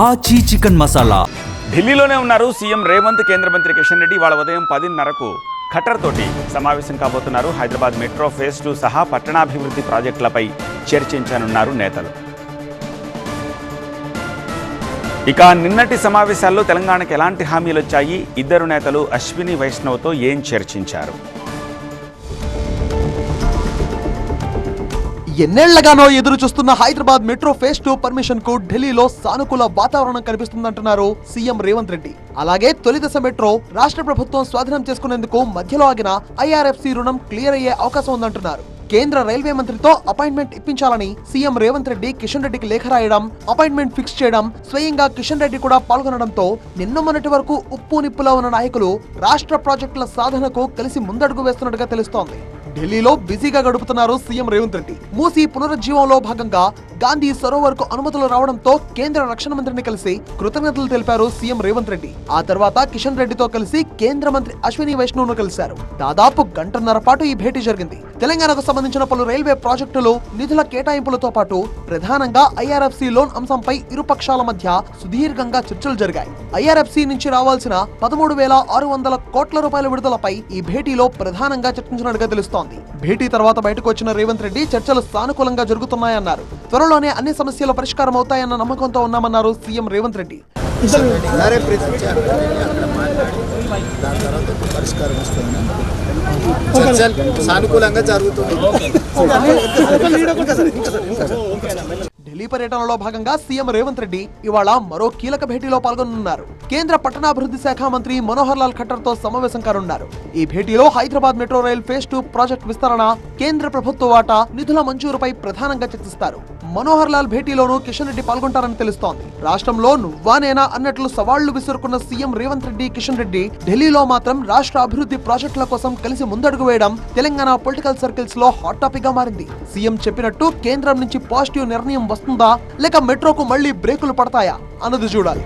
ఆచి చికెన్ మసాలా. ఢిల్లీలోనే ఉన్నారు సీఎం రేవంత్. కేంద్ర మంత్రి కిషన్ రెడ్డి వాళ్ళ ఉదయం 10:30కు ఖట్టర్ తోటి సమావేశం కాబోతున్నారు. హైదరాబాద్ మెట్రో ఫేజ్ 2 సహా పట్టణాభివృద్ధి ప్రాజెక్టులపై చర్చించనున్నారు నేతలు. ఇక నిన్నటి సమావేశాల్లో తెలంగాణకు ఎలాంటి హామీలు వచ్చాయి, ఇద్దరు నేతలు అశ్విని వైష్ణవ్తో ఏం చర్చించారు? ఎన్నేళ్లగానో ఎదురు చూస్తున్న హైదరాబాద్ మెట్రో ఫేజ్ 2 పర్మిషన్ కు ఢిల్లీలో సానుకూల వాతావరణం కనిపిస్తుందంటున్నారు సీఎం రేవంత్ రెడ్డి. అలాగే తొలి దశ మెట్రో రాష్ట్ర ప్రభుత్వం స్వాధీనం చేసుకునేందుకు మధ్యలో ఆగిన ఐఆర్ఎఫ్సి రుణం క్లియర్ అయ్యే అవకాశం ఉందంటున్నారు. కేంద్ర రైల్వే మంత్రితో అపాయింట్మెంట్ ఇప్పించాలని సీఎం రేవంత్ రెడ్డి కిషన్ రెడ్డికి లేఖ రాయడం, అపాయింట్మెంట్ ఫిక్స్ చేయడం, స్వయంగా కిషన్ రెడ్డి కూడా పాల్గొనడంతో నిన్న మొన్నటి వరకు ఉప్పు నిప్పులో ఉన్న నాయకులు రాష్ట్ర ప్రాజెక్టుల సాధనకు కలిసి ముందడుగు వేస్తున్నట్టుగా తెలుస్తోంది. ఢిల్లీలో బిజీగా గడుపుతున్నారు సీఎం రేవంత్ రెడ్డి. మూసీ పునరుజ్జీవంలో భాగంగా గాంధీ సరోవర్ కు అనుమతులు రావడంతో కేంద్ర రక్షణ మంత్రిని కలిసి కృతజ్ఞతలు తెలిపారు సీఎం రేవంత్ రెడ్డి. ఆ తర్వాత కిషన్ రెడ్డితో కలిసి కేంద్ర మంత్రి అశ్విని వైష్ణవ్ ను కలిశారు. దాదాపు గంటన్నర పాటు ఈ భేటీ జరిగింది. తెలంగాణకు సంబంధించిన పలు రైల్వే ప్రాజెక్టులు నిధుల కేటాయింపులతో పాటు ప్రధానంగా ఐఆర్ఎఫ్సి లోన్ అంశంపై ఇరు పక్షాల మధ్య సుదీర్ఘంగా చర్చలు జరిగాయి. ఐఆర్ఎఫ్సి నుంచి రావాల్సిన 13,600 కోట్ల రూపాయల విడుదలపై ఈ భేటీలో ప్రధానంగా చర్చించినట్టుగా తెలుస్తోంది. భేటీ తర్వాత బయటకు వచ్చిన రేవంత్ రెడ్డి చర్చలు సానుకూలంగా జరుగుతున్నాయన్నారు. త్వరలోనే అన్ని సమస్యలు పరిష్కారం అవుతాయన్న నమ్మకంతో ఉన్నామన్నారు సీఎం రేవంత్ రెడ్డి. ఢిల్లీ పర్యటనలో భాగంగా సీఎం రేవంత్ రెడ్డి ఇవాళ మరో కీలక భేటీలో పాల్గొనున్నారు. కేంద్ర పట్టణాభివృద్ధి శాఖ మంత్రి మనోహర్ లాల్ ఖట్టర్ తో సమావేశం కానున్నారు. ఈ భేటీలో Hyderabad metro rail phase 2 project విస్తరణ, కేంద్ర ప్రభుత్వ వాటా, నిధుల మంజూరుపై ప్రధానంగా చర్చిస్తారు. మనోహర్ లాల్ భేటీలోనూ కిషన్ రెడ్డి పాల్గొంటారని తెలుస్తోంది. రాష్ట్రంలో నువ్వానేనా అన్నట్లు సవాళ్లు విసురుకున్న సీఎం రేవంత్ రెడ్డి, కిషన్ రెడ్డి ఢిల్లీలో మాత్రం రాష్ట్ర అభివృద్ధి ప్రాజెక్టుల కోసం కలిసి ముందడుగు వేయడం తెలంగాణ పొలిటికల్ సర్కిల్స్ లో హాట్ టాపిక్ గా మారింది. సీఎం చెప్పినట్టు కేంద్రం నుంచి పాజిటివ్ నిర్ణయం వస్తుందా లేక మెట్రోకు మళ్లీ బ్రేకులు పడతాయా అన్నది చూడాలి.